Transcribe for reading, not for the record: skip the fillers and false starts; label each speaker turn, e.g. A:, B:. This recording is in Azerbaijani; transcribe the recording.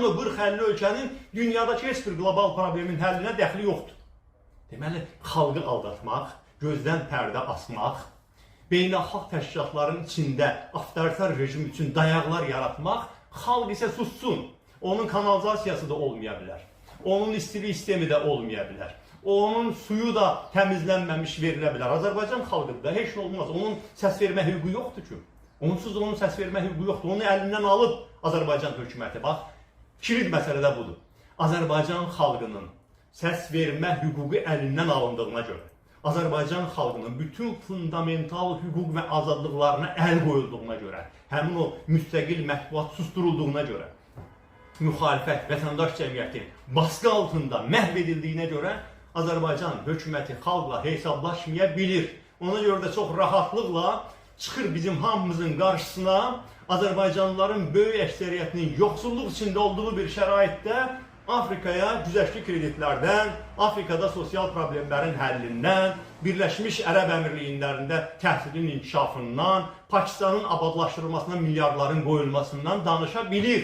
A: həmin o 40-50 ölkənin dünyadakı heç bir qlobal problemin həllinə dəxli yoxdur. Deməli, xalqı aldatmaq, gözdən pərdə asmaq, beynəlxalq təşkilatların içində avtoritar rejim üçün dayaqlar yaratmaq, xalq isə sussun. Onun kanalizasiyası da olmaya bilər. Onun istilik sistemi də olmaya bilər. Onun suyu da təmizlənməmiş verilə bilər. Azərbaycan xalqı da heç nə olmaz. Onun səs vermə hüququ yoxdur ki. Onsuz da onun səs vermə hüququ yoxdur. Onu əlindən alıb Azərbaycan hökuməti. Bax, kilit məsələ də budur. Azərbaycan xalqının səs vermə hüququ əlindən alındığına görə, Azərbaycan xalqının bütün fundamental hüquq və azadlıqlarına əl qoyulduğuna görə, həmin o müstəqil mətbuat susturulduğuna görə, müxalifət, vətəndaş cəmiyyəti baskı altında məhv edildiyinə görə Azərbaycan hökuməti xalqla hesablaşmaya bilir. Ona görə də çox rahatlıqla çıxır bizim hamımızın qarşısına Azərbaycanlıların böyük əksəriyyətinin yoxsulluq içində olduğu bir şəraitdə Afrikaya güzəştli kreditlərdən, Afrikada sosial problemlərin həllindən, Birləşmiş Ərəb Əmirliklərində təhsilin inkişafından, Pakistanın abadlaşdırılmasına milyardların qoyulmasından danışa bilir.